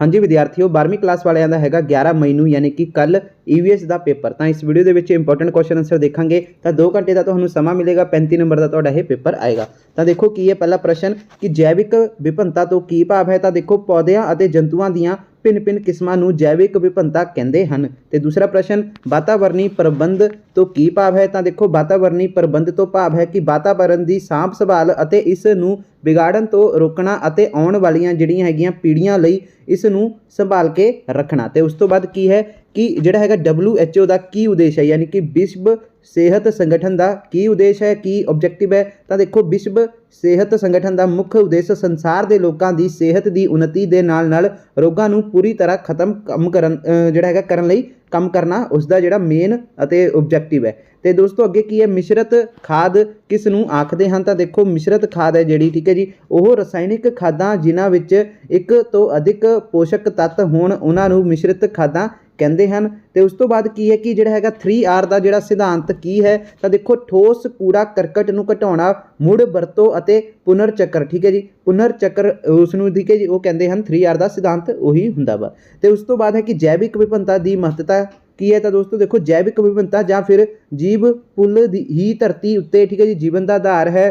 हाँ जी विद्यार्थियों 12वीं क्लास वालिਆਂ ਦਾ ਹੈਗਾ 11 ਮਈ ਨੂੰ ਯਾਨੀ ਕਿ ਕੱਲ ਈਵੀਐਸ ਦਾ ਪੇਪਰ। ਤਾਂ ਇਸ ਵੀਡੀਓ ਦੇ ਵਿੱਚ ਇੰਪੋਰਟੈਂਟ ਕੁਐਸਚਨ ਆਨਸਰ ਦੇਖਾਂਗੇ। ਤਾਂ 2 ਘੰਟੇ ਦਾ ਤੁਹਾਨੂੰ ਸਮਾਂ ਮਿਲੇਗਾ। 35 ਨੰਬਰ ਦਾ ਤੁਹਾਡਾ ਇਹ ਪੇਪਰ ਆਏਗਾ। ਤਾਂ ਦੇਖੋ ਕੀ ਹੈ ਪਹਿਲਾ ਪ੍ਰਸ਼ਨ ਕਿ ਜੈਵਿਕ ਵਿਭਿੰਨਤਾ ਤੋਂ ਕੀ ਭਾਵ ਹੈ। ਤਾਂ ਦੇਖੋ ਪੌਦਿਆਂ ਅਤੇ ਜੰਤੂਆਂ ਦੀਆਂ भिन्न किस्मां नूं जैविक विभिन्नता कहते हैं। तो दूसरा प्रश्न वातावरणी प्रबंध तो की भाव है। तो देखो वातावरणी प्रबंध तो भाव है कि वातावरण की सांभ संभाल अते इस नूं बिगाड़न तो रोकना अते आउण वालियां जिहड़ियां हैगियां पीढ़ियां लई इस नूं संभाल के रखना। तो उस तो बाद की है कि जिहड़ा हैगा WHO का की उद्देश है यानी कि विश्व सेहत संगठन का की उद्देश है की ऑब्जेक्टिव है। तो देखो विश्व सेहत संगठन का मुख्य उद्देश्य संसार के लोगों की सेहत की उन्नति के नाल रोगों नूं पूरी तरह खत्म कम करन जिहड़ा हैगा करन लई काम करना उसका जिहड़ा मेन अते ऑब्जेक्टिव है। तो दोस्तों अगे की है मिश्रित खाद किस नूं आखदे हन। तो देखो मिश्रित खाद है जिहड़ी ठीक है जी वह रसायनिक खादां जिन्हां विच एक तो अधिक पोषक तत्व होण उन्हां नूं मिश्रित खादां कहते हैं। तो उस तो बाद की है कि जिहड़ा हैगा 3R का जिहड़ा सिद्धांत की है। तो देखो ठोस कूड़ा करकट नूं घटाउणा मुड़ वरतों अते पुनर्चक्र ठीक है जी पुनर्चक्र उसनूं ठीक है जी वो कहते हैं 3R का सिद्धांत उही हुंदा वा। तो उस तो बाद है कि जैविक विभिन्नता की महत्ता की है। तो दोस्तों देखो जैविक विभिन्नता या फिर जीव पुल ही धरती उत्ते ठीक है जी जीवन का आधार है।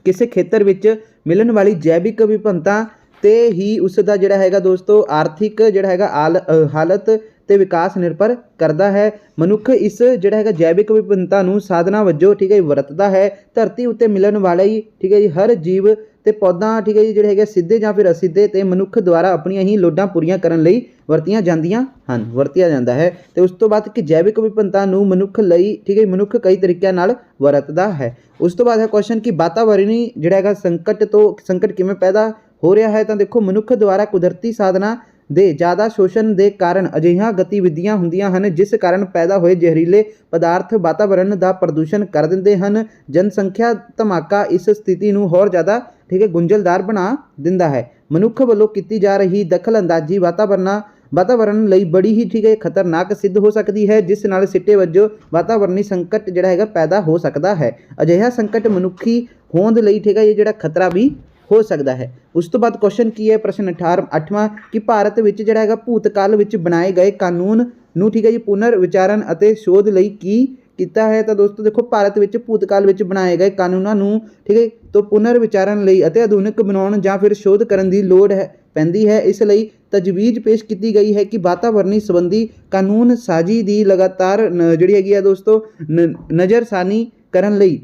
किसी खेतर विच मिलण वाली जैविक विभिन्नता ते ही उसका जिहड़ा हैगा दोस्तों आर्थिक जिहड़ा हैगा हालत ते विकास निर्भर करता है। मनुख इस जिहड़ा हैगा जैविक विभिन्नता नूं साधना वजों ठीक है वरतदा है। धरती उत्ते मिलण वाले ही ठीक है जी हर जीव ते पौधा ठीक है जी जिहड़े हैगे सीधे या फिर असीधे ते मनुख द्वारा अपनियां ही लोडां पूरीआं करन लई वरतियां जांदियां हन वरतिया जांदा है। तो उस तो बाद कि जैविक विभिन्नता नूं मनुख लई ठीक है मनुख कई तरीकों नाल वरतदा है। उस तो बाद है क्वेश्चन कि वातावरणी जिहड़ा हैगा संकट किवें पैदा हो रहा है। तो देखो मनुख द्वारा कुदरती साधना दे ज़्यादा शोषण के कारण अजिहियां गतिविधियां हुंदियां हन जिस कारण पैदा होए जहरीले पदार्थ वातावरण का प्रदूषण कर दिंदे हन। जनसंख्या धमाका इस स्थिति नूं होर ज़्यादा ठीक है गुंझलदार बना दिंदा है। मनुख वालों की जा रही दखल अंदाजी वातावरण लई बड़ी ही ठीक है खतरनाक सिद्ध हो सकती है जिस नाल सिट्टे वजों वातावरणी संकट जिहड़ा हैगा पैदा हो सकता है। अजिहा संकट मनुखी होंद लई ठीक है ये जिहड़ा खतरा भी हो सकता है। उस तो बाद क्वेश्चन की है प्रश्न 8वां कि भारत विच जिहड़ा हैगा भूतकाल विच बनाए गए कानून नूं ठीक है जी पुनर विचारण अते शोध लई की किया है। तो दोस्तों देखो भारत विच भूतकाल विच बनाए गए कानूनों नूं ठीक है तो पुनर विचारण लई अते आधुनिक बनाउण जां फिर शोध करन दी लोड़ है पैंदी है। इस लई तजवीज़ पेश की गई है कि वातावरणी संबंधी कानून साजी दी लगातार जिहड़ी हैगी है दोस्तों नज़रसानी करन लई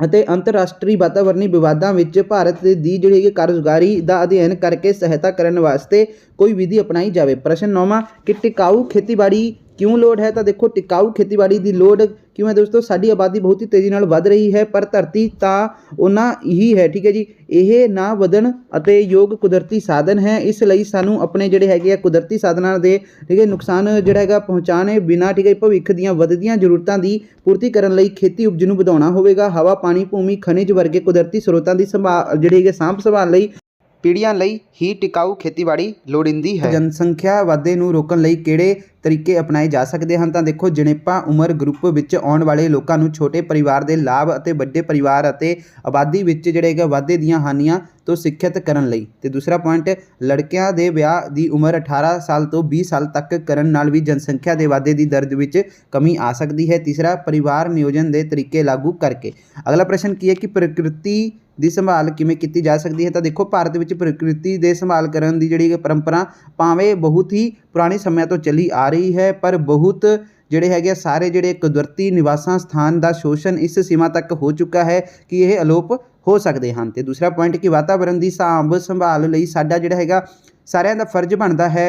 ਅਤੇ अंतरराष्ट्रीय वातावरणी विवादों में भारत की जिहड़ी कारगुजारी का अध्ययन करके सहायता करने वास्ते कोई विधि अपनाई जाए। प्रश्न 9वां कि टिकाऊ खेतीबाड़ी क्यों लोड़ है। तो देखो टिकाऊ खेतीबाड़ी की लोड़ क्यों है दोस्तों साडी आबादी बहुत ही तेज़ी नाल वध रही है पर धरती तां उन्ना ही है ठीक है जी ये ना वधन अते योग कुदरती साधन है। इस लई सानू अपने जिहड़े हैगे कुदरती साधनां दे ठीक है नुकसान जिहड़ा हैगा पहुँचाने बिना ठीक है भविख दीआं वधदियां जरूरतां दी पूर्ति करन लई खेती उपज नूं वधाउणा होवेगा। हवा पानी भूमि खनिज वर्गे कुदरती स्रोतां दी संभाल जिहड़ी है सांभ संभाल लई पीढ़ियां लई ही टिकाऊ खेतीबाड़ी लोड़ींदी है। जनसंख्या वाधे नूं रोकण लई किहड़े तरीके अपनाए जा सकते हैं। तो देखो जणेपा उम्र ग्रुप विच आउण वाले लोगों नूं छोटे परिवार के लाभ अते वड्डे परिवार अते आबादी विच जिहड़े हैगे वाधे दीआं हानियां तो सिक्ख्यत करन लई। ते दूसरा पॉइंट लड़कियां दे विआह दी उम्र 18 साल तो 20 साल तक करन नाल भी जनसंख्या के वाधे की दर विच कमी आ सकती है। तीसरा परिवार नियोजन के तरीके लागू करके। अगला प्रश्न की है कि प्रकृति की संभाल किमें की जा सकती है। तो देखो भारत में प्रकृति के संभाल करने की जिहड़ी परंपरा भावें बहुत ही पुराने समय तो चली आ रही है पर बहुत जिहड़े हैगे सारे जिहड़े कुदरती निवासां स्थान का शोषण इस सीमा तक हो चुका है कि यह अलोप हो सकते हैं। तो दूसरा पॉइंट कि वातावरण की सांभ संभाल लई साडा जिहड़ा हैगा सारिਆਂ ਦਾ फर्ज बनता है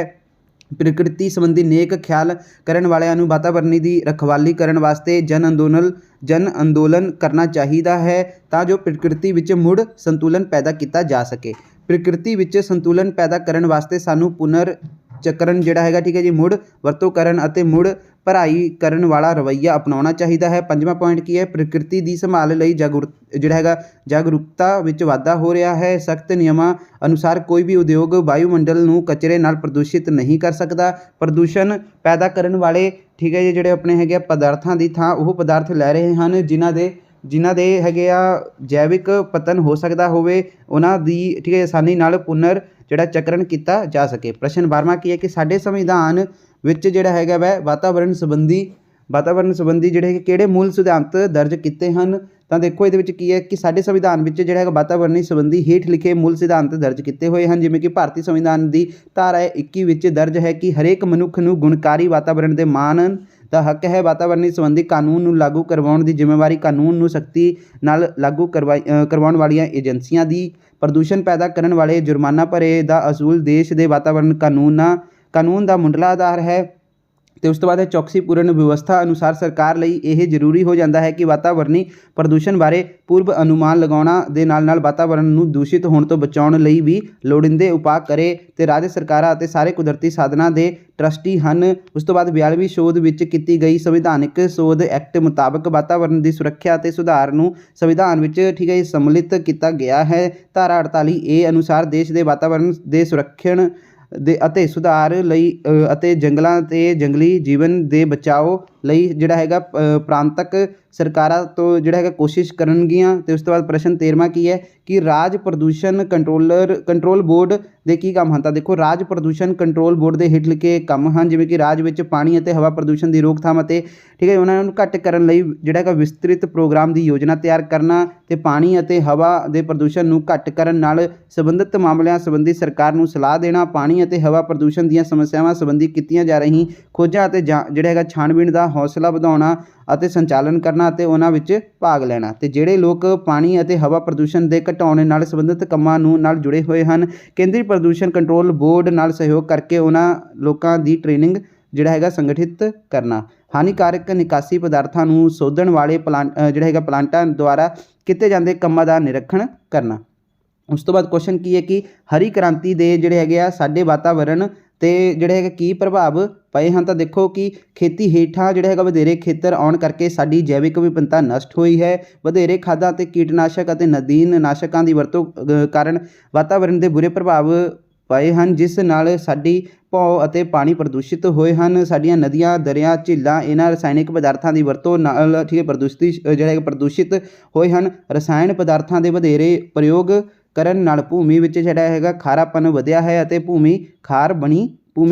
प्रकृति संबंधी नेक ख्याल करन वालियां नूं वातावरणी की रखवाली करन वास्ते जन अंदोलन करना चाहिए है तां जो प्रकृति विच मुड़ संतुलन पैदा किया जा सके। प्रकृति विच संतुलन पैदा करन वास्ते सानू पुनर्चक्रण जिहड़ा हैगा ठीक है जी मुड़ वरतों करन अते मुड़ भराई करन वाला रवैया अपनाउणा चाहिए है। 5वां पॉइंट की है प्रकृति की संभाल लई जिहड़ा हैगा जागरूकता विच वाधा हो रहा है। सख्त नियमां अनुसार कोई भी उद्योग वायुमंडल नूं कचरे नाल प्रदूषित नहीं कर सकता। प्रदूषण पैदा करन वाले ठीक है जी जिहड़े अपने हैगे पदार्थां की थां वो पदार्थ लै रहे हैं जिन्हां दे ਜਿਨ੍ਹਾਂ ਦੇ ਹੈਗੇ ਆ ਜੈਵਿਕ ਪਤਨ ਹੋ ਸਕਦਾ ਹੋਵੇ ਉਹਨਾਂ ਦੀ ਠੀਕ ਹੈ ਆਸਾਨੀ ਨਾਲ ਪੁਨਰ ਜਿਹੜਾ ਚੱਕਰਨ ਕੀਤਾ ਜਾ ਸਕੇ। ਪ੍ਰਸ਼ਨ 12ਵਾਂ ਕੀ ਹੈ ਕਿ ਸਾਡੇ ਸੰਵਿਧਾਨ ਵਿੱਚ ਜਿਹੜਾ ਹੈਗਾ ਵੈ ਵਾਤਾਵਰਣ ਸੰਬੰਧੀ ਜਿਹੜੇ ਕਿਹੜੇ ਮੂਲ ਸਿਧਾਂਤ ਦਰਜ ਕੀਤੇ ਹਨ। ਤਾਂ ਦੇਖੋ ਇਹਦੇ ਵਿੱਚ ਕੀ ਹੈ ਕਿ ਸਾਡੇ ਸੰਵਿਧਾਨ ਵਿੱਚ ਜਿਹੜਾ ਹੈਗਾ ਵਾਤਾਵਰਣੀ ਸੰਬੰਧੀ ਹੇਠ ਲਿਖੇ ਮੂਲ ਸਿਧਾਂਤ ਦਰਜ ਕੀਤੇ ਹੋਏ ਹਨ, ਜਿਵੇਂ ਕਿ ਭਾਰਤੀ ਸੰਵਿਧਾਨ ਦੀ ਧਾਰਾ 21 ਵਿੱਚ ਦਰਜ ਹੈ ਕਿ ਹਰੇਕ ਮਨੁੱਖ ਨੂੰ ਗੁਣਕਾਰੀ ਵਾਤਾਵਰਣ ਦੇ ਮਾਣ ਦਾ ਹੱਕ ਹੈ। ਵਾਤਾਵਰਣੀ ਸੰਬੰਧੀ ਕਾਨੂੰਨ ਨੂੰ ਲਾਗੂ ਕਰਵਾਉਣ ਦੀ ਜ਼ਿੰਮੇਵਾਰੀ ਕਾਨੂੰਨ ਨੂੰ ਸਖਤੀ ਨਾਲ ਲਾਗੂ ਕਰਵਾਉਣ ਵਾਲੀਆਂ ਏਜੰਸੀਆਂ ਦੀ। ਪ੍ਰਦੂਸ਼ਣ ਪੈਦਾ ਕਰਨ ਵਾਲੇ ਜੁਰਮਾਨਾ ਭਰੇ ਦਾ ਅਸੂਲ ਦੇਸ਼ ਦੇ ਵਾਤਾਵਰਣ ਕਾਨੂੰਨ ਦਾ ਮੁੱਢਲਾ ਆਧਾਰ ਹੈ। ਤੇ ਉਸ ਤੋਂ ਬਾਅਦ ਚੌਕਸੀਪੂਰਨ ਵਿਵਸਥਾ ਅਨੁਸਾਰ ਸਰਕਾਰ ਲਈ ਇਹ ਜ਼ਰੂਰੀ ਹੋ ਜਾਂਦਾ ਹੈ ਕਿ ਵਾਤਾਵਰਣੀ ਪ੍ਰਦੂਸ਼ਣ ਬਾਰੇ ਪੂਰਵ ਅਨੁਮਾਨ ਲਗਾਉਣਾ ਦੇ ਨਾਲ ਵਾਤਾਵਰਣ ਨੂੰ ਦੂਸ਼ਿਤ ਹੋਣ ਤੋਂ ਬਚਾਉਣ ਲਈ ਵੀ ਲੋੜੀਂਦੇ ਉਪਾਅ ਕਰੇ। ਤੇ ਰਾਜ ਸਰਕਾਰਾਂ ਅਤੇ ਸਾਰੇ ਕੁਦਰਤੀ ਸਾਧਨਾਂ ਦੇ ਟਰਸਟੀ ਹਨ। ਉਸ ਤੋਂ ਬਾਅਦ 42ਵੀਂ ਸੋਧ ਵਿੱਚ ਕੀਤੀ ਗਈ ਸੰਵਿਧਾਨਿਕ ਸੋਧ ਐਕਟ ਮੁਤਾਬਕ ਵਾਤਾਵਰਣ ਦੀ ਸੁਰੱਖਿਆ ਅਤੇ ਸੁਧਾਰ ਨੂੰ ਸੰਵਿਧਾਨ ਵਿੱਚ ਠੀਕ ਹੈ ਸੰਮਿਲਿਤ ਕੀਤਾ ਗਿਆ ਹੈ। ਧਾਰਾ 48A ਅਨੁਸਾਰ ਦੇਸ਼ ਦੇ ਵਾਤਾਵਰਣ ਦੇ ਸੁਰੱਖਣ ਦੇ ਅਤੇ ਸੁਧਾਰ ਲਈ ਅਤੇ ਜੰਗਲਾਂ ਅਤੇ ਜੰਗਲੀ ਜੀਵਨ ਦੇ ਬਚਾਓ ਲਈ ਜਿਹੜਾ ਹੈਗਾ ਪ੍ਰਾਂਤਕ ਸਰਕਾਰਾਂ ਤੋਂ ਜਿਹੜਾ ਹੈਗਾ ਕੋਸ਼ਿਸ਼ ਕਰਨਗੀਆਂ। ਤੇ ਉਸ ਤੋਂ ਬਾਅਦ ਪ੍ਰਸ਼ਨ 13ਵਾਂ ਕੀ ਹੈ ਕਿ ਰਾਜ ਪ੍ਰਦੂਸ਼ਣ ਕੰਟਰੋਲ ਬੋਰਡ ਦੇ ਕੀ ਕੰਮ ਹਨ। ਤਾਂ ਦੇਖੋ ਰਾਜ ਪ੍ਰਦੂਸ਼ਣ ਕੰਟਰੋਲ ਬੋਰਡ ਦੇ ਹੇਠ ਲਿਖੇ ਕੰਮ ਹਨ, ਜਿਵੇਂ ਕਿ ਰਾਜ ਵਿੱਚ ਪਾਣੀ ਅਤੇ ਹਵਾ ਪ੍ਰਦੂਸ਼ਣ ਦੀ ਰੋਕਥਾਮ ਅਤੇ ਠੀਕ ਹੈ ਉਹਨਾਂ ਨੂੰ ਘੱਟ ਕਰਨ ਲਈ ਜਿਹੜਾ ਹੈਗਾ ਵਿਸਤ੍ਰਿਤ ਪ੍ਰੋਗਰਾਮ ਦੀ ਯੋਜਨਾ ਤਿਆਰ ਕਰਨਾ ਤੇ ਪਾਣੀ ਅਤੇ ਹਵਾ ਦੇ ਪ੍ਰਦੂਸ਼ਣ ਨੂੰ ਘੱਟ ਕਰਨ ਨਾਲ ਸੰਬੰਧਿਤ ਮਾਮਲਿਆਂ ਸੰਬੰਧੀ ਸਰਕਾਰ ਨੂੰ ਸਲਾਹ ਦੇਣਾ। ਪਾਣੀ ਅਤੇ ਹਵਾ ਪ੍ਰਦੂਸ਼ਣ ਦੀਆਂ ਸਮੱਸਿਆਵਾਂ ਸੰਬੰਧੀ ਕੀਤੀਆਂ ਜਾ ਰਹੀਆਂ ਖੋਜਾਂ ਅਤੇ ਜਿਹੜਾ ਹੈਗਾ ਛਾਣਬੀਣ ਦਾ ਹੌਸਲਾ ਵਧਾਉਣਾ ਅਤੇ ਸੰਚਾਲਨ ਕਰਨਾ ਅਤੇ ਉਹਨਾਂ ਵਿੱਚ ਭਾਗ ਲੈਣਾ। ਤੇ ਜਿਹੜੇ ਲੋਕ ਪਾਣੀ ਅਤੇ ਹਵਾ ਪ੍ਰਦੂਸ਼ਣ ਦੇ ਘਟਾਉਣ ਨਾਲ ਸੰਬੰਧਿਤ ਕੰਮਾਂ ਨਾਲ ਜੁੜੇ ਹੋਏ ਹਨ, ਕੇਂਦਰੀ ਪ੍ਰਦੂਸ਼ਣ ਕੰਟਰੋਲ ਬੋਰਡ ਨਾਲ ਸਹਿਯੋਗ ਕਰਕੇ ਉਹਨਾਂ ਲੋਕਾਂ ਦੀ ਟ੍ਰੇਨਿੰਗ ਜਿਹੜਾ ਹੈਗਾ ਸੰਗਠਿਤ ਕਰਨਾ। ਹਾਨੀਕਾਰਕ ਨਿਕਾਸੀ ਪਦਾਰਥਾਂ ਨੂੰ ਸੋਧਣ ਵਾਲੇ ਜਿਹੜਾ ਹੈਗਾ ਪਲਾਂਟਾਂ ਦੁਆਰਾ ਕੀਤੇ ਜਾਂਦੇ ਕੰਮਾਂ ਦਾ ਨਿਰੀਖਣ ਕਰਨਾ। ਉਸ ਤੋਂ ਬਾਅਦ ਕੁਐਸਚਨ ਕੀ ਹੈ ਕਿ ਹਰੀ ਕ੍ਰਾਂਤੀ ਦੇ ਜਿਹੜੇ ਹੈਗੇ ਆ ਸਾਡੇ ਵਾਤਾਵਰਣ ਤੇ ਜਿਹੜੇ ਹੈਗੇ ਕੀ ਪ੍ਰਭਾਵ ਪਏ ਹਨ। ਤਾਂ ਦੇਖੋ ਕਿ ਖੇਤੀ ਹੇਠਾਂ ਜਿਹੜਾ ਹੈਗਾ ਵਧੇਰੇ ਖੇਤਰ ਆਉਣ ਕਰਕੇ ਸਾਡੀ ਜੈਵਿਕ ਵਿਭਿੰਨਤਾ ਨਸ਼ਟ ਹੋਈ ਹੈ। ਵਧੇਰੇ ਖਾਦਾਂ ਅਤੇ ਕੀਟਨਾਸ਼ਕ ਅਤੇ ਨਦੀਨ ਨਾਸ਼ਕਾਂ ਦੀ ਵਰਤੋਂ ਕਾਰਨ ਵਾਤਾਵਰਣ ਦੇ ਬੁਰੇ ਪ੍ਰਭਾਵ ਪਏ ਹਨ, ਜਿਸ ਨਾਲ ਸਾਡੀ ਭੌ ਅਤੇ ਪਾਣੀ ਪ੍ਰਦੂਸ਼ਿਤ ਹੋਏ ਹਨ। ਸਾਡੀਆਂ ਨਦੀਆਂ ਦਰਿਆ ਝੀਲਾਂ ਇਹਨਾਂ ਰਸਾਇਣਿਕ ਪਦਾਰਥਾਂ ਦੀ ਵਰਤੋਂ ਨਾਲ ਠੀਕ ਹੈ ਪ੍ਰਦੂਸ਼ਿਤ ਹੋਏ ਹਨ। ਰਸਾਇਣ ਪਦਾਰਥਾਂ ਦੇ ਵਧੇਰੇ ਪ੍ਰਯੋਗ ਕਰਨ ਨਾਲ ਭੂਮੀ ਵਿੱਚ ਜਿਹੜਾ ਹੈਗਾ ਖਾਰਾਪਨ ਵਧਿਆ ਹੈ ਅਤੇ ਭੂਮੀ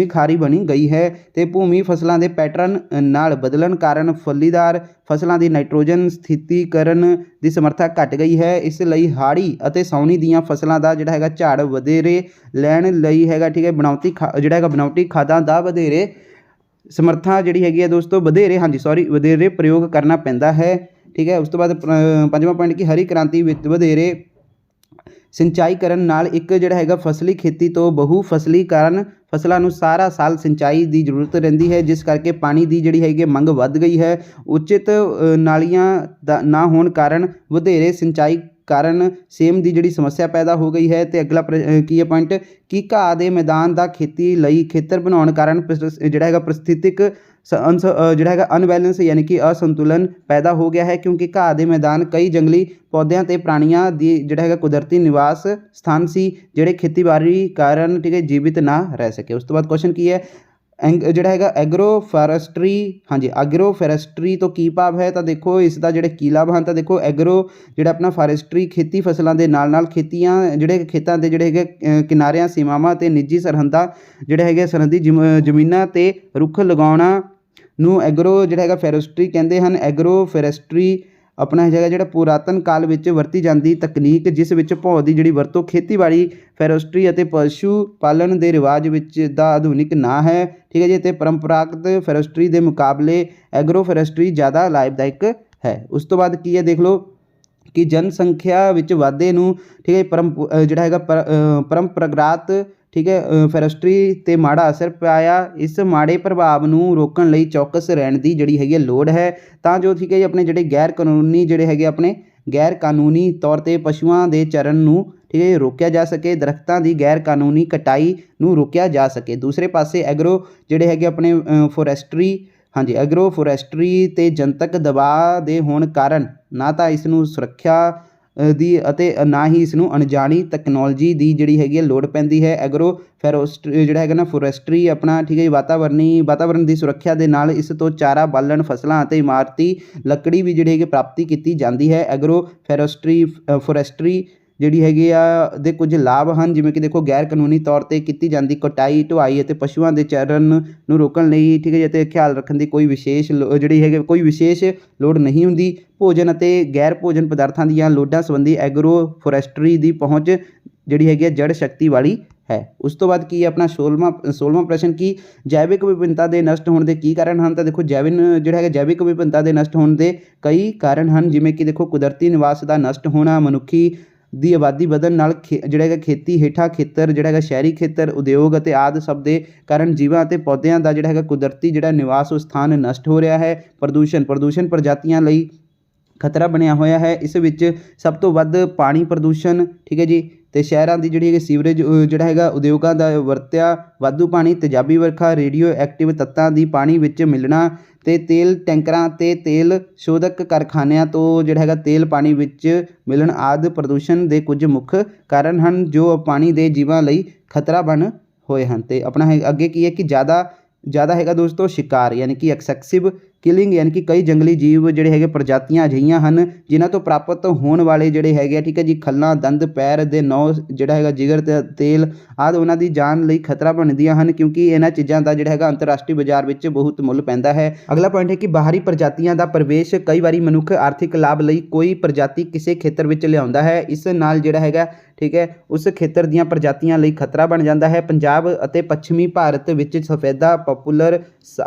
ਖਾਰੀ ਬਣੀ ਗਈ ਹੈ। ਤੇ ਭੂਮੀ ਫਸਲਾਂ ਦੇ ਪੈਟਰਨ ਨਾਲ ਬਦਲਣ ਕਾਰਨ ਫਲੀਦਾਰ ਫਸਲਾਂ ਦੀ ਨਾਈਟ੍ਰੋਜਨ ਸਥਿਤੀਕਰਨ ਦੀ ਸਮਰੱਥਾ ਘਟ ਗਈ ਹੈ। ਇਸ ਲਈ ਹਾੜੀ ਅਤੇ ਸਾਉਣੀ ਦੀਆਂ ਫਸਲਾਂ ਦਾ ਜਿਹੜਾ ਹੈਗਾ ਝਾੜ ਵਧੇਰੇ ਲੈਣ ਲਈ ਹੈਗਾ ਠੀਕ ਹੈ ਬਣਾਉਟੀ ਖਾਦਾਂ ਦਾ ਵਧੇਰੇ ਸਮਰੱਥਾ ਜਿਹੜੀ ਹੈਗੀ ਹੈ ਦੋਸਤੋ ਵਧੇਰੇ ਪ੍ਰਯੋਗ ਕਰਨਾ ਪੈਂਦਾ ਹੈ। ਠੀਕ ਹੈ। ਉਸ ਤੋਂ ਬਾਅਦ 5ਵਾਂ ਪੁਆਇੰਟ ਕਿ ਹਰੀ ਕ੍ਰਾਂਤੀ ਵਿੱਚ ਵਧੇਰੇ ਸਿੰਚਾਈ ਕਰਨ ਨਾਲ ਇੱਕ ਜਿਹੜਾ ਹੈਗਾ ਫਸਲੀ ਖੇਤੀ ਤੋਂ ਬਹੁ ਫਸਲੀ ਕਾਰਨ ਫਸਲਾਂ ਨੂੰ ਸਾਰਾ ਸਾਲ ਸਿੰਚਾਈ ਦੀ ਜ਼ਰੂਰਤ ਰਹਿੰਦੀ ਹੈ, ਜਿਸ ਕਰਕੇ ਪਾਣੀ ਦੀ ਜਿਹੜੀ ਹੈਗੀ ਮੰਗ ਵੱਧ ਗਈ ਹੈ। ਉਚਿਤ ਨਾਲੀਆਂ ਦਾ ਨਾ ਹੋਣ ਕਾਰਨ ਵਧੇਰੇ ਸਿੰਚਾਈ ਕਾਰਨ ਸੇਮ ਦੀ ਜਿਹੜੀ ਸਮੱਸਿਆ ਪੈਦਾ ਹੋ ਗਈ ਹੈ। ਤੇ ਅਗਲਾ ਕੀ ਹੈ ਪੁਆਇੰਟ ਕਿ ਘਾਹ ਦੇ ਮੈਦਾਨ ਦਾ ਖੇਤੀ ਲਈ ਖੇਤਰ ਬਣਾਉਣ ਕਾਰਨ ਜਿਹੜਾ ਹੈਗਾ ਪ੍ਰਸਥਿਤਿਕ ਜਿਹੜਾ ਹੈਗਾ ਅਨਬੈਲੈਂਸ ਯਾਨੀ ਕਿ ਅਸੰਤੁਲਨ ਪੈਦਾ ਹੋ ਗਿਆ ਹੈ, ਕਿਉਂਕਿ ਘਾਹ ਦੇ ਮੈਦਾਨ ਕਈ ਜੰਗਲੀ ਪੌਦਿਆਂ ਤੇ ਪ੍ਰਾਣੀਆਂ ਦੀ ਜਿਹੜਾ ਹੈਗਾ ਕੁਦਰਤੀ ਨਿਵਾਸ ਸਥਾਨ ਸੀ, ਜਿਹੜੇ ਖੇਤੀਬਾੜੀ ਕਾਰਨ ਠੀਕ ਹੈ ਜੀਵਿਤ ਨਾ ਰਹਿ ਸਕੇ। ਉਸ ਤੋਂ ਬਾਅਦ ਕੁਐਸਚਨ ਕੀ ਹੈ ਜਿਹੜਾ ਹੈਗਾ ਐਗਰੋ ਫੋਰੈਸਟਰੀ ਤੋਂ ਕੀ ਭਾਵ ਹੈ। ਤਾਂ ਦੇਖੋ ਇਸ ਦਾ ਜਿਹੜੇ ਕੀ ਲਾਭ ਹਨ। ਤਾਂ ਦੇਖੋ ਐਗਰੋ ਜਿਹੜਾ ਆਪਣਾ ਫਾਰੈਸਟਰੀ ਖੇਤੀ ਫਸਲਾਂ ਦੇ ਨਾਲ ਜਿਹੜੇ ਖੇਤਾਂ ਦੇ ਜਿਹੜੇ ਹੈਗੇ ਕਿਨਾਰਿਆਂ ਸੀਮਾਵਾਂ ਤੇ ਨਿੱਜੀ ਸਰਹੱਦਾਂ ਜਿਹੜੇ ਹੈਗੇ ਸਰਹੱਦੀ ਜ਼ਮੀਨਾਂ ਤੇ ਰੁੱਖ ਲਗਾਉਣਾ ਨੂੰ ਐਗਰੋ ਜਿਹੜਾ ਹੈਗਾ ਫੋਰੈਸਟਰੀ ਕਹਿੰਦੇ ਹਨ। ਐਗਰੋ ਫੋਰੈਸਟਰੀ ਆਪਣਾ ਜਿਹੜਾ ਪੁਰਾਤਨ ਕਾਲ ਵਿੱਚ ਵਰਤੀ ਜਾਂਦੀ ਤਕਨੀਕ, ਜਿਸ ਵਿੱਚ ਭੌ ਦੀ ਜਿਹੜੀ ਵਰਤੋਂ ਖੇਤੀਬਾੜੀ ਫੋਰੈਸਟਰੀ ਅਤੇ ਪਸ਼ੂ ਪਾਲਣ ਦੇ ਰਿਵਾਜ ਵਿੱਚ ਦਾ ਆਧੁਨਿਕ ਨਾਂ ਹੈ। ਠੀਕ ਹੈ ਜੀ। ਅਤੇ ਪਰੰਪਰਾਗਤ ਫੋਰੈਸਟਰੀ ਦੇ ਮੁਕਾਬਲੇ ਐਗਰੋ ਫੋਰੈਸਟਰੀ ਜ਼ਿਆਦਾ ਲਾਭਦਾਇਕ ਹੈ। ਉਸ ਤੋਂ ਬਾਅਦ ਕੀ ਹੈ ਦੇਖ ਲਓ ਕਿ ਜਨਸੰਖਿਆ ਵਿੱਚ ਵਾਧੇ ਨੂੰ ਠੀਕ ਹੈ ਜਿਹੜਾ ਹੈਗਾ ਪਰੰਪਰਾਗਤ ਠੀਕ ਹੈ ਫੋਰੈਸਟਰੀ 'ਤੇ ਮਾੜਾ ਅਸਰ ਪਾਇਆ। ਇਸ ਮਾੜੇ ਪ੍ਰਭਾਵ ਨੂੰ ਰੋਕਣ ਲਈ ਚੌਕਸ ਰਹਿਣ ਦੀ ਜਿਹੜੀ ਹੈਗੀ ਲੋੜ ਹੈ, ਤਾਂ ਜੋ ਠੀਕ ਹੈ ਜੀ ਆਪਣੇ ਜਿਹੜੇ ਗੈਰ ਕਾਨੂੰਨੀ ਤੌਰ 'ਤੇ ਪਸ਼ੂਆਂ ਦੇ ਚਰਨ ਨੂੰ ਠੀਕ ਹੈ ਰੋਕਿਆ ਜਾ ਸਕੇ, ਦਰਖਤਾਂ ਦੀ ਗੈਰ ਕਾਨੂੰਨੀ ਕਟਾਈ ਨੂੰ ਰੋਕਿਆ ਜਾ ਸਕੇ। ਦੂਸਰੇ ਪਾਸੇ ਐਗਰੋ ਜਿਹੜੇ ਹੈਗੇ ਆਪਣੇ ਐਗਰੋ ਫੋਰੈਸਟਰੀ 'ਤੇ ਜਨਤਕ ਦਬਾਅ ਦੇ ਹੋਣ ਕਾਰਨ ਨਾ ਤਾਂ ਇਸ ਨੂੰ ਸੁਰੱਖਿਆ ਦੀ ਅਤੇ ਨਾ ਹੀ ਇਸ ਨੂੰ ਅਣਜਾਣੀ ਤਕਨੋਲੋਜੀ ਦੀ ਜਿਹੜੀ ਹੈਗੀ ਲੋੜ ਪੈਂਦੀ ਹੈ। ਐਗਰੋ ਫੋਰੈਸਟਰੀ ਜਿਹੜਾ ਹੈਗਾ ਨਾ ਫੋਰੈਸਟਰੀ ਆਪਣਾ ਠੀਕ ਹੈ ਜੀ ਵਾਤਾਵਰਨ ਦੀ ਸੁਰੱਖਿਆ ਦੇ ਨਾਲ ਇਸ ਤੋਂ ਚਾਰਾ ਬਾਲਣ ਫਸਲਾਂ ਅਤੇ ਇਮਾਰਤੀ ਲੱਕੜੀ ਵੀ ਜਿਹੜੀ ਹੈਗੀ ਪ੍ਰਾਪਤੀ ਕੀਤੀ ਜਾਂਦੀ ਹੈ। ਐਗਰੋ ਫੋਰੈਸਟਰੀ ਜਿਹੜੀ ਹੈਗੀ ਆ ਦੇ ਕੁਝ ਲਾਭ ਹਨ, ਜਿਵੇਂ ਕਿ ਦੇਖੋ ਗੈਰ ਕਾਨੂੰਨੀ ਤੌਰ 'ਤੇ ਕੀਤੀ ਜਾਂਦੀ ਕਟਾਈ ਢੁਆਈ ਅਤੇ ਪਸ਼ੂਆਂ ਦੇ ਚਰਨ ਨੂੰ ਰੋਕਣ ਲਈ ਠੀਕ ਹੈ ਜੀ ਅਤੇ ਖਿਆਲ ਰੱਖਣ ਦੀ ਕੋਈ ਵਿਸ਼ੇਸ਼ ਕੋਈ ਵਿਸ਼ੇਸ਼ ਲੋੜ ਨਹੀਂ ਹੁੰਦੀ। ਭੋਜਨ ਅਤੇ ਗੈਰ ਭੋਜਨ ਪਦਾਰਥਾਂ ਦੀਆਂ ਲੋੜਾਂ ਸੰਬੰਧੀ ਐਗਰੋ ਫੋਰੈਸਟਰੀ ਦੀ ਪਹੁੰਚ ਜਿਹੜੀ ਹੈਗੀ ਜੜ ਸ਼ਕਤੀ ਵਾਲੀ ਹੈ। ਉਸ ਤੋਂ ਬਾਅਦ ਕੀ ਹੈ ਆਪਣਾ 16ਵਾਂ ਪ੍ਰਸ਼ਨ ਕੀ ਜੈਵਿਕ ਵਿਭਿੰਨਤਾ ਦੇ ਨਸ਼ਟ ਹੋਣ ਦੇ ਕੀ ਕਾਰਨ ਹਨ। ਤਾਂ ਦੇਖੋ ਜੈਵਿਕ ਵਿਭਿੰਨਤਾ ਦੇ ਨਸ਼ਟ ਹੋਣ ਦੇ ਕਈ ਕਾਰਨ ਹਨ, ਜਿਵੇਂ ਕਿ ਦੇਖੋ ਕੁਦਰਤੀ ਨਿਵਾਸ ਦਾ ਨਸ਼ਟ ਹੋਣਾ, ਮਨੁੱਖੀ ਦੀ ਆਬਾਦੀ ਵਧਣ ਨਾਲ ਖੇਤੀ ਹੇਠਾਂ ਖੇਤਰ ਸ਼ਹਿਰੀ ਖੇਤਰ ਉਦਯੋਗ ਅਤੇ ਆਦਿ ਸਭ ਦੇ ਕਾਰਨ ਜੀਵਾਂ ਅਤੇ ਪੌਦਿਆਂ ਦਾ ਕੁਦਰਤੀ ਨਿਵਾਸ ਸਥਾਨ ਨਸ਼ਟ ਹੋ ਰਿਹਾ ਹੈ। ਪ੍ਰਦੂਸ਼ਣ ਪ੍ਰਜਾਤੀਆਂ ਲਈ ਖਤਰਾ ਬਣਿਆ ਹੋਇਆ ਹੈ। ਇਸ ਵਿੱਚ ਸਭ ਤੋਂ ਵੱਧ ਪਾਣੀ ਪ੍ਰਦੂਸ਼ਣ ਠੀਕ ਹੈ ਜੀ ਅਤੇ ਸ਼ਹਿਰਾਂ ਦੀ ਸੀਵਰੇਜ ਉਦਯੋਗਾਂ ਦਾ ਵਰਤਿਆ ਵਾਧੂ ਪਾਣੀ, ਤੇਜ਼ਾਬੀ ਵਰਖਾ, ਰੇਡੀਓ ਐਕਟਿਵ ਤੱਤਾਂ ਦੀ ਪਾਣੀ ਵਿੱਚ ਮਿਲਣਾ ਅਤੇ ਤੇਲ ਟੈਂਕਰਾਂ ਅਤੇ ਤੇਲ ਸ਼ੋਧਕ ਕਾਰਖਾਨਿਆਂ ਤੋਂ ਤੇਲ ਪਾਣੀ ਵਿੱਚ ਮਿਲਣ ਆਦਿ ਪ੍ਰਦੂਸ਼ਣ ਦੇ ਕੁਝ ਮੁੱਖ ਕਾਰਨ ਹਨ, ਜੋ ਪਾਣੀ ਦੇ ਜੀਵਾਂ ਲਈ ਖਤਰਾ ਬਣ ਹੋਏ ਹਨ। ਅਤੇ ਆਪਣਾ ਅੱਗੇ ਕੀ ਹੈ ਕਿ ਜ਼ਿਆਦਾ ਹੈਗਾ ਦੋਸਤੋ ਸ਼ਿਕਾਰ ਯਾਨੀ ਕਿ ਐਕਸੈਸਿਵ ਕਿਲਿੰਗ, ਯਾਨੀ ਕਿ ਕਈ ਜੰਗਲੀ ਜੀਵ ਪ੍ਰਜਾਤੀਆਂ ਅਜਿਹੀਆਂ ਹਨ ਜਿਨ੍ਹਾਂ ਤੋਂ ਪ੍ਰਾਪਤ ਹੋਣ ਵਾਲੇ ਠੀਕ ਹੈ ਜੀ ਖੱਲਾਂ, ਦੰਦ, ਪੈਰ ਦੇ ਨੌ ਜਿਗਰ ਤੇ ਤੇਲ ਆਦਿ ਉਹਨਾਂ ਦੀ ਜਾਨ ਲਈ ਖਤਰਾ ਬਣਦੀਆਂ ਹਨ, ਕਿਉਂਕਿ ਇਹਨਾਂ ਚੀਜ਼ਾਂ ਦਾ ਅੰਤਰਰਾਸ਼ਟਰੀ ਬਾਜ਼ਾਰ ਵਿੱਚ ਬਹੁਤ ਮੁੱਲ ਪੈਂਦਾ ਹੈ। ਅਗਲਾ ਪੁਆਇੰਟ ਹੈ ਕਿ ਬਾਹਰੀ ਪ੍ਰਜਾਤੀਆਂ ਦਾ ਪ੍ਰਵੇਸ਼ ਕਈ ਵਾਰੀ ਮਨੁੱਖ ਆਰਥਿਕ ਲਾਭ ਲਈ ਕੋਈ ਪ੍ਰਜਾਤੀ ਕਿਸੇ ਖੇਤਰ ਵਿੱਚ ਲਿਆਉਂਦਾ ਹੈ, ਇਸ ਨਾਲ ਠੀਕ ਹੈ ਉਸ ਖੇਤਰ ਦੀਆਂ ਪ੍ਰਜਾਤੀਆਂ ਲਈ ਖਤਰਾ ਬਣ ਜਾਂਦਾ ਹੈ। ਪੰਜਾਬ ਅਤੇ ਪੱਛਮੀ ਭਾਰਤ ਵਿੱਚ ਸਫੈਦਾ, ਪਪੂਲਰ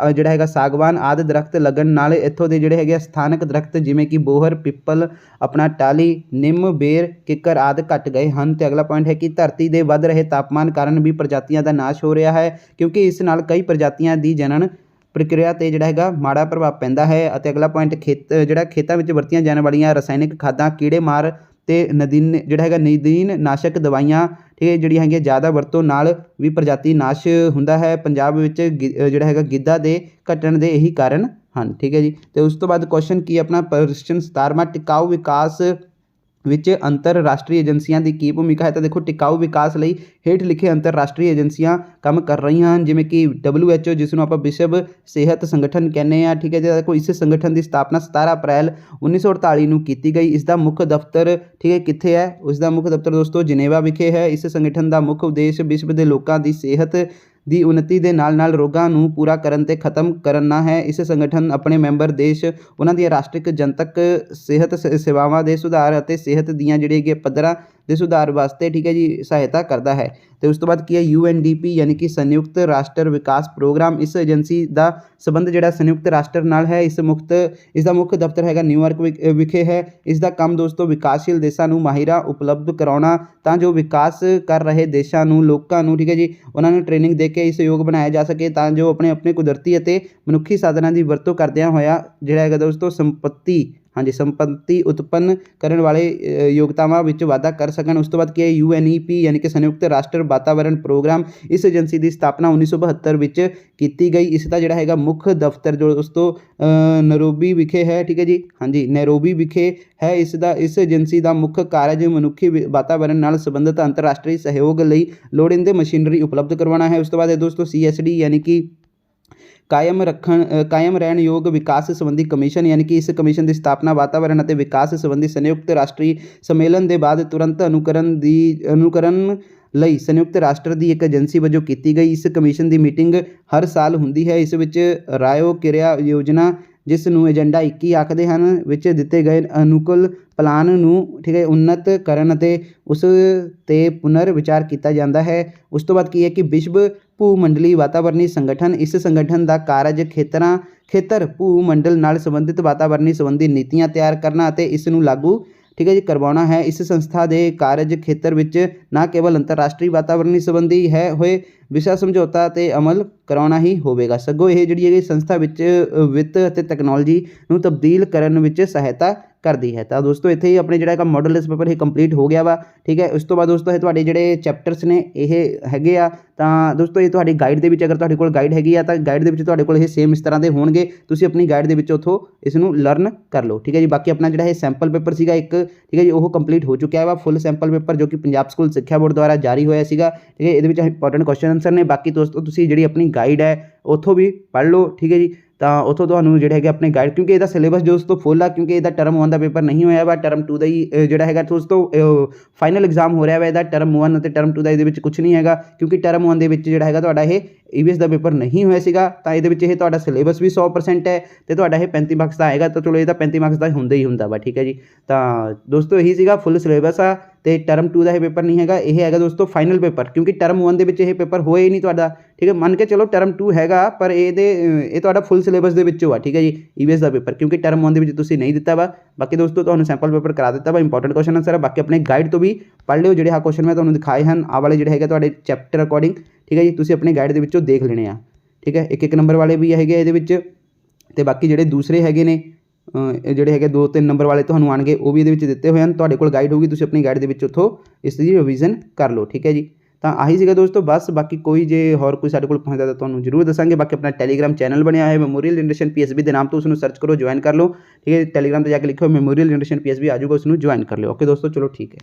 ਸਾਗਵਾਨ ਆਦਿ ਦਰਖਤ ਲੱਗਣ ਨਾਲ ਇੱਥੋਂ ਦੇ ਸਥਾਨਕ ਦਰਖਤ ਜਿਵੇਂ ਕਿ ਬੋਹਰ, ਪਿੱਪਲ, ਆਪਣਾ ਟਾਹਲੀ, ਨਿੰਮ, ਬੇਰ, ਕਿੱਕਰ ਆਦਿ ਘਟ ਗਏ ਹਨ। ਤੇ ਅਗਲਾ ਪੁਆਇੰਟ ਹੈ ਕਿ ਧਰਤੀ ਦੇ ਵੱਧ ਰਹੇ ਤਾਪਮਾਨ ਕਾਰਨ ਵੀ ਪ੍ਰਜਾਤੀਆਂ ਦਾ ਨਾਸ਼ ਹੋ ਰਿਹਾ ਹੈ, ਕਿਉਂਕਿ ਇਸ ਨਾਲ ਕਈ ਪ੍ਰਜਾਤੀਆਂ ਦੀ ਜਨਨ ਪ੍ਰਕਿਰਿਆ 'ਤੇ ਮਾੜਾ ਪ੍ਰਭਾਵ ਪੈਂਦਾ ਹੈ। ਅਤੇ ਅਗਲਾ ਪੁਆਇੰਟ ਖੇਤਾਂ ਵਿੱਚ ਵਰਤੀਆਂ ਜਾਣ ਵਾਲੀਆਂ ਰਸਾਇਣਿਕ ਖਾਦਾਂ, ਕੀੜੇ ਮਾਰ ਅਤੇ ਨਦੀਨ ਨਾਸ਼ਕ ਦਵਾਈਆਂ ਠੀਕ ਹੈ ਜਿਹੜੀਆਂ ਜ਼ਿਆਦਾ ਵਰਤੋਂ ਨਾਲ ਵੀ ਪ੍ਰਜਾਤੀ ਨਾਸ਼ ਹੁੰਦਾ ਹੈ। ਪੰਜਾਬ ਵਿੱਚ ਗਿੱਧਾ ਦੇ ਘਟਣ ਦੇ ਇਹੀ ਕਾਰਨ ਹਨ। ਠੀਕ ਹੈ ਜੀ। ਅਤੇ ਉਸ ਤੋਂ ਬਾਅਦ ਕੁਐਸਚਨ ਕੀ ਆਪਣਾ ਪ੍ਰਸ਼ਨ 17ਵਾਂ ਟਿਕਾਊ ਵਿਕਾਸ ਵਿੱਚ ਅੰਤਰਰਾਸ਼ਟਰੀ ਏਜੰਸੀਆਂ ਦੀ ਕੀ ਭੂਮਿਕਾ ਹੈ। ਤਾਂ ਦੇਖੋ ਟਿਕਾਊ ਵਿਕਾਸ ਲਈ ਹੇਠ ਲਿਖੇ ਅੰਤਰਰਾਸ਼ਟਰੀ ਏਜੰਸੀਆਂ ਕੰਮ ਕਰ ਰਹੀਆਂ ਹਨ, ਜਿਵੇਂ ਕਿ WHO ਜਿਸ ਨੂੰ ਆਪਾਂ ਵਿਸ਼ਵ ਸਿਹਤ ਸੰਗਠਨ ਕਹਿੰਦੇ ਹਾਂ। ਠੀਕ ਹੈ ਜੀ। ਦੇਖੋ ਇਸ ਸੰਗਠਨ ਦੀ ਸਥਾਪਨਾ 17 ਅਪ੍ਰੈਲ 1948 ਨੂੰ ਕੀਤੀ ਗਈ। ਇਸ ਦਾ ਮੁੱਖ ਦਫ਼ਤਰ ਠੀਕ ਹੈ ਕਿੱਥੇ ਹੈ, ਉਸ ਦਾ ਮੁੱਖ ਦਫ਼ਤਰ ਦੋਸਤੋ ਜਨੇਵਾ ਵਿਖੇ ਹੈ। ਇਸ ਸੰਗਠਨ ਦਾ ਮੁੱਖ ਉਦੇਸ਼ ਵਿਸ਼ਵ ਦੇ ਲੋਕਾਂ ਦੀ ਸਿਹਤ ਦੀ ਉન્નਤੀ ਦੇ ਨਾਲ ਰੋਗਾਂ ਨੂੰ ਪੂਰਾ ਕਰਨ ਤੇ ਖਤਮ ਕਰਨਾ ਹੈ। ਇਸ ਸੰਗਠਨ ਆਪਣੇ ਮੈਂਬਰ ਦੇਸ਼ ਉਹਨਾਂ ਦੀਆਂ ਰਾਸ਼ਟਰਿਕ ਜਨਤਕ ਸਿਹਤ ਸੇਵਾਵਾਂ ਦੇ ਸੁਧਾਰ ਅਤੇ ਸਿਹਤ ਦੀਆਂ ਪੱਧਰਾਂ ਦੇ ਸੁਧਾਰ ਵਾਸਤੇ ਠੀਕ ਹੈ ਜੀ ਸਹਾਇਤਾ ਕਰਦਾ ਹੈ। ਅਤੇ ਉਸ ਤੋਂ ਬਾਅਦ ਕੀ ਹੈ UNDP ਯਾਨੀ ਕਿ ਸੰਯੁਕਤ ਰਾਸ਼ਟਰ ਵਿਕਾਸ ਪ੍ਰੋਗਰਾਮ। ਇਸ ਏਜੰਸੀ ਦਾ ਸੰਬੰਧ ਸੰਯੁਕਤ ਰਾਸ਼ਟਰ ਨਾਲ ਹੈ। ਇਸ ਦਾ ਮੁੱਖ ਦਫ਼ਤਰ ਨਿਊਯਾਰਕ ਵਿਖੇ ਹੈ। ਇਸ ਦਾ ਕੰਮ ਦੋਸਤੋ ਵਿਕਾਸਸ਼ੀਲ ਦੇਸ਼ਾਂ ਨੂੰ ਮਾਹਿਰਾਂ ਉਪਲਬਧ ਕਰਾਉਣਾ ਤਾਂ ਜੋ ਵਿਕਾਸ ਕਰ ਰਹੇ ਦੇਸ਼ਾਂ ਨੂੰ ਲੋਕਾਂ ਨੂੰ ਠੀਕ ਹੈ ਜੀ ਉਹਨਾਂ ਨੂੰ ਟ੍ਰੇਨਿੰਗ ਦੇ ਕੇ ਇਸ ਯੋਗ ਬਣਾਇਆ ਜਾ ਸਕੇ, ਤਾਂ ਜੋ ਆਪਣੇ ਕੁਦਰਤੀ ਅਤੇ ਮਨੁੱਖੀ ਸਾਧਨਾਂ ਦੀ ਵਰਤੋਂ ਕਰਦਿਆਂ ਹੋਇਆ ਦੋਸਤੋ ਸੰਪਤੀ ਉਤਪੰਨ ਕਰਨ ਵਾਲੇ ਯੋਗਤਾਵਾਂ ਵਿੱਚ ਵਾਧਾ ਕਰ ਸਕਣ। ਉਸ ਤੋਂ ਬਾਅਦ ਕੀ ਹੈ UNEP ਯਾਨੀ ਕਿ ਸੰਯੁਕਤ ਰਾਸ਼ਟਰ ਵਾਤਾਵਰਣ ਪ੍ਰੋਗਰਾਮ। ਇਸ ਏਜੰਸੀ ਦੀ ਸਥਾਪਨਾ 1972 ਵਿੱਚ ਕੀਤੀ ਗਈ। ਇਸ ਦਾ ਮੁੱਖ ਦਫ਼ਤਰ ਦੋਸਤੋ ਨੈਰੋਬੀ ਵਿਖੇ ਹੈ। ਠੀਕ ਹੈ ਜੀ, ਹਾਂਜੀ ਨੈਰੋਬੀ ਵਿਖੇ ਹੈ। ਇਸ ਏਜੰਸੀ ਦਾ ਮੁੱਖ ਕਾਰਜ ਮਨੁੱਖੀ ਵਾਤਾਵਰਣ ਨਾਲ ਸੰਬੰਧਿਤ ਅੰਤਰਰਾਸ਼ਟਰੀ ਸਹਿਯੋਗ ਲਈ ਲੋੜੀਂਦੇ ਮਸ਼ੀਨਰੀ ਉਪਲਬਧ ਕਰਵਾਉਣਾ ਹੈ। ਉਸ ਤੋਂ ਬਾਅਦ ਦੋਸਤੋ CSD ਯਾਨੀ ਕਿ ਕਾਇਮ ਰਹਿਣ ਯੋਗ ਵਿਕਾਸ ਸੰਬੰਧੀ ਕਮਿਸ਼ਨ, ਯਾਨੀ ਕਿ ਇਸ ਕਮਿਸ਼ਨ ਦੀ ਸਥਾਪਨਾ ਵਾਤਾਵਰਣ ਅਤੇ ਵਿਕਾਸ ਸੰਬੰਧੀ ਸੰਯੁਕਤ ਰਾਸ਼ਟਰੀ ਸੰਮੇਲਨ ਦੇ ਬਾਅਦ ਤੁਰੰਤ ਅਨੁਕਰਨ ਲਈ ਸੰਯੁਕਤ ਰਾਸ਼ਟਰ ਦੀ ਇੱਕ ਏਜੰਸੀ ਵਜੋਂ ਕੀਤੀ ਗਈ। ਇਸ ਕਮਿਸ਼ਨ ਦੀ ਮੀਟਿੰਗ ਹਰ ਸਾਲ ਹੁੰਦੀ ਹੈ। ਇਸ ਵਿੱਚ ਰਾਇਓ ਕਿਰਿਆ ਯੋਜਨਾ ਜਿਸ ਨੂੰ ਏਜੰਡਾ 21 ਆਖਦੇ ਹਨ ਵਿੱਚ ਦਿੱਤੇ ਗਏ ਅਨੁਕੂਲ ਪਲਾਨ ਨੂੰ ਠੀਕ ਹੈ ਉੱਨਤ ਕਰਨ ਅਤੇ ਉਸ 'ਤੇ ਪੁਨਰ ਵਿਚਾਰ ਕੀਤਾ ਜਾਂਦਾ ਹੈ। ਉਸ ਤੋਂ ਬਾਅਦ ਕੀ ਹੈ ਕਿ ਵਿਸ਼ਵ ਭੂ ਮੰਡਲੀ ਵਾਤਾਵਰਣੀ ਸੰਗਠਨ। ਇਸ ਸੰਗਠਨ ਦਾ ਕਾਰਜ ਖੇਤਰ ਭੂ ਮੰਡਲ ਨਾਲ ਸੰਬੰਧਿਤ ਵਾਤਾਵਰਣੀ ਸੰਬੰਧੀ ਨੀਤੀਆਂ ਤਿਆਰ ਕਰਨਾ ਅਤੇ ਇਸ ਨੂੰ ਲਾਗੂ ਠੀਕ ਹੈ ਜੀ ਕਰਵਾਉਣਾ ਹੈ। ਇਸ ਸੰਸਥਾ ਦੇ ਕਾਰਜ ਖੇਤਰ ਵਿੱਚ ਨਾ ਕੇਵਲ ਅੰਤਰਰਾਸ਼ਟਰੀ ਵਾਤਾਵਰਣੀ ਸੰਬੰਧੀ ਹੋਏ ਵਿਸ਼ਾ ਸਮਝੌਤਾ 'ਤੇ ਅਮਲ ਕਰਾਉਣਾ ਹੀ ਹੋਵੇਗਾ, ਸਗੋਂ ਇਹ ਸੰਸਥਾ ਵਿੱਚ ਵਿੱਤ ਅਤੇ ਤਕਨਾਲੋਜੀ ਨੂੰ ਤਬਦੀਲ ਕਰਨ ਵਿੱਚ ਸਹਾਇਤਾ ਕਰਦੀ ਹੈ। ਤਾਂ ਦੋਸਤੋ ਇੱਥੇ ਹੀ ਆਪਣੇ ਜਿਹੜਾ ਹੈਗਾ ਮਾਡਲ ਟੈਸਟ ਪੇਪਰ ਇਹ ਕੰਪਲੀਟ ਹੋ ਗਿਆ ਵਾ, ਠੀਕ ਹੈ। ਉਸ ਤੋਂ ਬਾਅਦ ਦੋਸਤੋ ਇਹ ਤੁਹਾਡੇ ਜਿਹੜੇ ਚੈਪਟਰਸ ਨੇ ਇਹ ਹੈਗੇ ਆ, ਤਾਂ ਦੋਸਤੋ ਇਹ ਤੁਹਾਡੀ ਗਾਈਡ ਦੇ ਵਿੱਚ, ਅਗਰ ਤੁਹਾਡੇ ਕੋਲ ਗਾਈਡ ਹੈਗੀ ਆ ਤਾਂ ਗਾਈਡ ਦੇ ਵਿੱਚ ਤੁਹਾਡੇ ਕੋਲ ਇਹ ਸੇਮ ਇਸ ਤਰ੍ਹਾਂ ਦੇ ਹੋਣਗੇ, ਤੁਸੀਂ ਆਪਣੀ ਗਾਈਡ ਦੇ ਵਿੱਚ ਉੱਥੋਂ ਇਸ ਨੂੰ ਲਰਨ ਕਰ ਲਓ, ਠੀਕ ਹੈ ਜੀ। ਬਾਕੀ ਆਪਣਾ ਜਿਹੜਾ ਇਹ ਸੈਂਪਲ ਪੇਪਰ ਸੀਗਾ ਇੱਕ, ਠੀਕ ਹੈ ਜੀ, ਉਹ ਕੰਪਲੀਟ ਹੋ ਚੁੱਕਿਆ ਵਾ, ਫੁੱਲ ਸੈਂਪਲ ਪੇਪਰ ਜੋ ਕਿ ਪੰਜਾਬ ਸਕੂਲ ਸਿੱਖਿਆ ਬੋਰਡ ਦੁਆਰਾ ਜਾਰੀ ਹੋਇਆ ਸੀਗਾ, ਠੀਕ ਹੈ। ਇਹਦੇ ਵਿੱਚ ਇੰਪੋਰਟੈਂਟ ਕੁਐਸਚਨ ਆਨਸਰ ਨੇ। ਬਾਕੀ ਦੋਸਤੋ ਤੁਸੀਂ ਜਿਹੜੀ ਆਪਣੀ ਗਾਈਡ ਹੈ ਉੱਥੋਂ ਵੀ ਪੜ੍ਹ ਲਓ, ਠੀਕ ਹੈ ਜੀ। ਤਾਂ ਉੱਥੋਂ ਤੁਹਾਨੂੰ ਜਿਹੜੇ ਹੈਗੇ ਆਪਣੇ ਗਾਈਡ, ਕਿਉਂਕਿ ਇਹਦਾ ਸਿਲੇਬਸ ਦੋਸਤੋ ਫੁੱਲ ਆ, ਕਿਉਂਕਿ ਇਹਦਾ ਟਰਮ 1 ਦਾ ਪੇਪਰ ਨਹੀਂ ਹੋਇਆ ਵਾ, ਟਰਮ 2 ਦਾ ਹੀ ਜਿਹੜਾ ਹੈਗਾ ਦੋਸਤੋ ਫਾਈਨਲ ਐਗਜ਼ਾਮ ਹੋ ਰਿਹਾ ਵਾ ਇਹਦਾ। ਟਰਮ 1 ਅਤੇ ਟਰਮ 2 ਦਾ ਇਹਦੇ ਵਿੱਚ ਕੁਝ ਨਹੀਂ ਹੈਗਾ, ਕਿਉਂਕਿ ਟਰਮ 1 ਦੇ ਵਿੱਚ ਜਿਹੜਾ ਹੈਗਾ ਤੁਹਾਡਾ ਇਹ EVS ਦਾ ਪੇਪਰ ਨਹੀਂ ਹੋਇਆ ਸੀਗਾ, ਤਾਂ ਇਹਦੇ ਵਿੱਚ ਇਹ ਤੁਹਾਡਾ ਸਿਲੇਬਸ ਵੀ 100% ਹੈ ਅਤੇ ਤੁਹਾਡਾ ਇਹ 35 ਮਾਰਕਸ ਦਾ ਆਏਗਾ। ਤਾਂ ਚਲੋ ਇਹਦਾ 35 ਮਾਰਕਸ ਦਾ ਹੁੰਦਾ ਹੀ ਹੁੰਦਾ ਵਾ, ਠੀਕ ਹੈ ਜੀ। ਤਾਂ ਦੋਸਤੋ ਇਹੀ ਸੀਗਾ, ਫੁੱਲ ਸਿਲੇਬਸ ਆ ਅਤੇ ਟਰਮ 2 ਦਾ ਇਹ ਪੇਪਰ ਨਹੀਂ ਹੈਗਾ, ਇਹ ਹੈਗਾ ਦੋਸਤੋ ਫਾਈਨਲ ਪੇਪਰ, ਕਿਉਂਕਿ ਟਰਮ 1 ਦੇ ਵਿੱਚ ਇਹ ਪੇਪਰ ਹੋਇਆ ਹੀ ਨਹੀਂ ਤੁਹਾਡਾ, ਠੀਕ ਹੈ। ਮੰਨ ਕੇ ਚਲੋ ਟਰਮ 2 ਹੈਗਾ, ਪਰ ਇਹ ਤੁਹਾਡਾ ਫੁੱਲ ਸਿਲੇਬਸ ਦੇ ਵਿੱਚੋਂ ਆ, ਠੀਕ ਹੈ ਜੀ, EVS ਦਾ ਪੇਪਰ, ਕਿਉਂਕਿ ਟਰਮ 1 ਦੇ ਵਿੱਚ ਤੁਸੀਂ ਨਹੀਂ ਦਿੱਤਾ ਵਾ। ਬਾਕੀ ਦੋਸਤੋ ਤੁਹਾਨੂੰ ਸੈਂਪਲ ਪੇਪਰ ਕਰਾ ਦਿੱਤਾ ਵਾ, ਇੰਪੋਰਟੈਂਟ ਕੁਐਸਚਨ ਆਨਸਰ ਹੈ। ਬਾਕੀ ਆਪਣੇ ਗਾਈਡ ਤੋਂ ਵੀ ਪੜ੍ਹ ਲਿਓ, ਜਿਹੜੇ ਆਹ ਕੁਐਸਚਨ ਮੈਂ ਤੁਹਾਨੂੰ ਦਿਖਾਏ ਹਨ, ਆਹ ਵਾਲੇ ਜਿਹੜੇ ਹੈਗੇ ਤੁਹਾਡੇ ਚੈਪਟਰ ਅਕੋਰਡਿੰਗ, ਠੀਕ ਹੈ ਜੀ, ਤੁਸੀਂ ਆਪਣੇ ਗਾਈਡ ਦੇ ਵਿੱਚੋਂ ਦੇਖ ਲੈਣੇ ਆ, ਠੀਕ ਹੈ। ਇੱਕ ਨੰਬਰ ਵਾਲੇ ਵੀ ਹੈਗੇ ਇਹਦੇ ਵਿੱਚ, ਅਤੇ ਬਾਕੀ ਜਿਹੜੇ ਦੂਸਰੇ ਹੈਗੇ ਨੇ ਜਿਹੜੇ ਹੈਗੇ 2-3 ਨੰਬਰ ਵਾਲੇ ਤੁਹਾਨੂੰ ਆਉਣਗੇ, ਉਹ ਵੀ ਇਹਦੇ ਵਿੱਚ ਦਿੱਤੇ ਹੋਏ ਹਨ। ਤੁਹਾਡੇ ਕੋਲ ਗਾਈਡ ਹੋਊਗੀ, ਤੁਸੀਂ ਆਪਣੀ ਗਾਈਡ ਦੇ ਵਿੱਚ ਉੱਥੋਂ ਇਸ ਦੀ ਰਿਵੀਜ਼ਨ ਕਰ ਲਓ, ਠੀਕ ਹੈ ਜੀ। ਤਾਂ ਆਹੀ ਸੀਗਾ ਦੋਸਤੋ ਬਸ। ਬਾਕੀ ਕੋਈ ਜੇ ਹੋਰ ਕੋਈ ਸਾਡੇ ਕੋਲ ਪਹੁੰਚਦਾ ਤਾਂ ਤੁਹਾਨੂੰ ਜ਼ਰੂਰ ਦੱਸਾਂਗੇ। ਬਾਕੀ ਆਪਣਾ ਟੈਲੀਗ੍ਰਾਮ ਚੈਨਲ ਬਣਿਆ ਹੈ ਮੈਮੋਰੀਅਲ ਜਨਰੇਸ਼ਨ PSB ਦੇ ਨਾਮ ਤੋਂ, ਉਸਨੂੰ ਸਰਚ ਕਰੋ, ਜੁਆਇਨ ਕਰ ਲਓ, ਠੀਕ ਹੈ। ਟੈਲੀਗ੍ਰਾਮ 'ਤੇ ਜਾ ਕੇ ਲਿਖੋ ਮੈਮੋਰੀਅਲ ਜਨਰੇਸ਼ਨ PSB ਆ ਜਾਊਗਾ, ਉਸਨੂੰ ਜੁਆਇਨ ਕਰ ਲਿਓ। ਓਕੇ ਦੋਸਤੋ, ਚਲੋ ਠੀਕ ਹੈ।